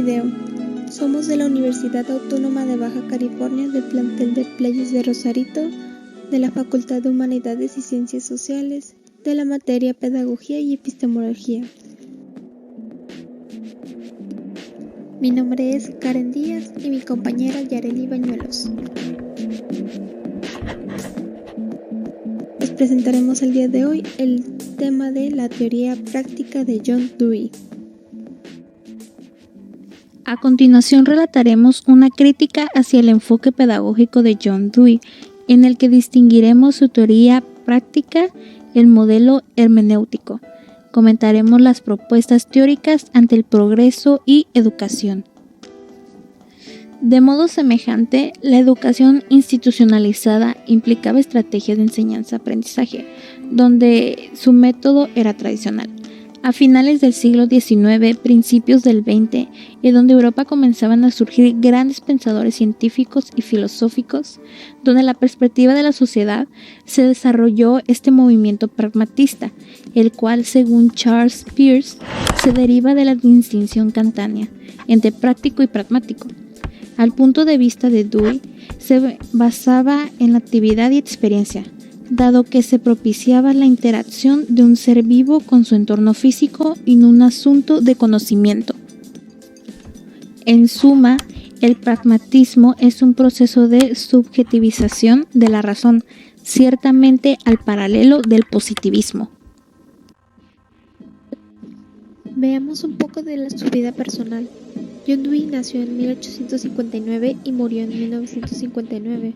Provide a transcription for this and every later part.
video. Somos de la Universidad Autónoma de Baja California del plantel de Playas de Rosarito, de la Facultad de Humanidades y Ciencias Sociales, de la materia Pedagogía y Epistemología. Mi nombre es Karen Díaz y mi compañera Yareli Bañuelos. Les presentaremos el día de hoy el tema de la teoría práctica de John Dewey. A continuación relataremos una crítica hacia el enfoque pedagógico de John Dewey, en el que distinguiremos su teoría práctica, el modelo hermenéutico. Comentaremos las propuestas teóricas ante el progreso y educación. De modo semejante, la educación institucionalizada implicaba estrategias de enseñanza-aprendizaje, donde su método era tradicional. A finales del siglo XIX, principios del XX, y donde Europa comenzaban a surgir grandes pensadores científicos y filosóficos, donde la perspectiva de la sociedad se desarrolló este movimiento pragmatista, el cual, según Charles Peirce, se deriva de la distinción kantiana entre práctico y pragmático. Al punto de vista de Dewey, se basaba en la actividad y experiencia, dado que se propiciaba la interacción de un ser vivo con su entorno físico en un asunto de conocimiento. En suma, el pragmatismo es un proceso de subjetivización de la razón, ciertamente al paralelo del positivismo. Veamos un poco de su vida personal. John Dewey nació en 1859 y murió en 1959.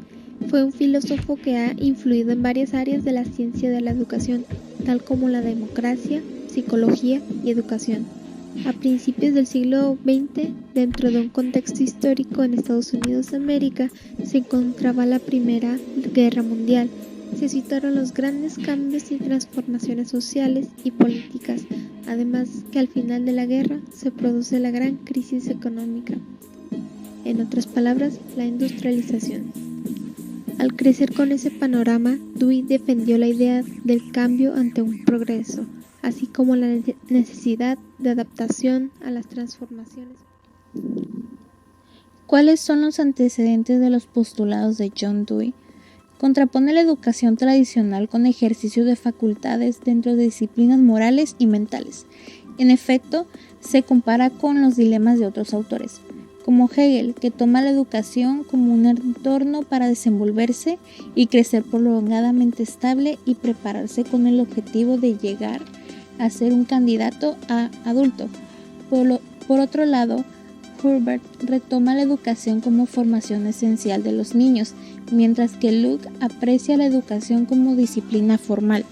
Fue un filósofo que ha influido en varias áreas de la ciencia de la educación, tal como la democracia, psicología y educación. A principios del siglo XX, dentro de un contexto histórico en Estados Unidos de América, se encontraba la Primera Guerra Mundial. Se situaron los grandes cambios y transformaciones sociales y políticas, además que al final de la guerra se produce la gran crisis económica. En otras palabras, la industrialización. Al crecer con ese panorama, Dewey defendió la idea del cambio ante un progreso, así como la necesidad de adaptación a las transformaciones. ¿Cuáles son los antecedentes de los postulados de John Dewey? Contrapone la educación tradicional con ejercicio de facultades dentro de disciplinas morales y mentales. En efecto, se compara con los dilemas de otros autores, como Hegel, que toma la educación como un entorno para desenvolverse y crecer prolongadamente estable y prepararse con el objetivo de llegar a ser un candidato a adulto. Por otro lado, Herbert retoma la educación como formación esencial de los niños, mientras que Luke aprecia la educación como disciplina formal.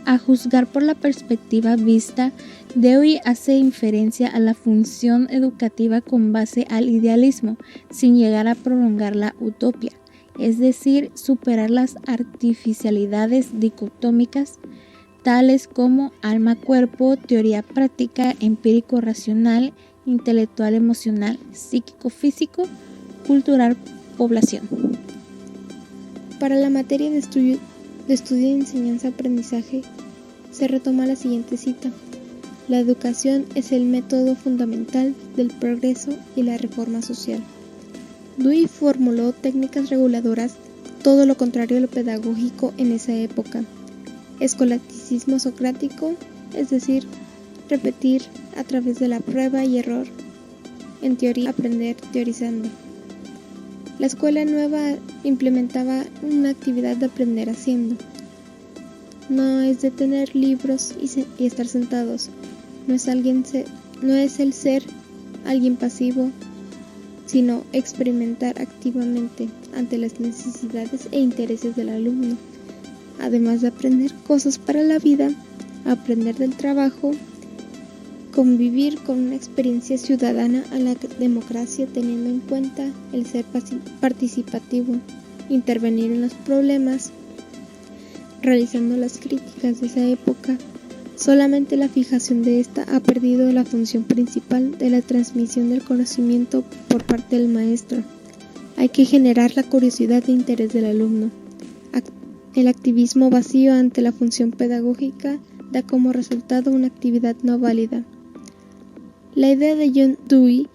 A juzgar por la perspectiva vista, Dewey hace inferencia a la función educativa con base al idealismo, sin llegar a prolongar la utopía, es decir, superar las artificialidades dicotómicas, tales como alma-cuerpo, teoría práctica, empírico-racional, intelectual-emocional, psíquico-físico, cultural-población. Para la materia de estudio de enseñanza-aprendizaje, se retoma la siguiente cita: la educación es el método fundamental del progreso y la reforma social. Dewey formuló técnicas reguladoras, todo lo contrario a lo pedagógico en esa época. Escolasticismo socrático, es decir, repetir a través de la prueba y error. En teoría, aprender teorizando. La escuela nueva implementaba una actividad de aprender haciendo. No es de tener libros y estar sentados. No es el ser alguien pasivo, sino experimentar activamente ante las necesidades e intereses del alumno. Además de aprender cosas para la vida, aprender del trabajo, convivir con una experiencia ciudadana a la democracia teniendo en cuenta el ser participativo, intervenir en los problemas, realizando las críticas de esa época. Solamente la fijación de esta ha perdido la función principal de la transmisión del conocimiento por parte del maestro. Hay que generar la curiosidad e interés del alumno. El activismo vacío ante la función pedagógica da como resultado una actividad no válida. La idea de John Dewey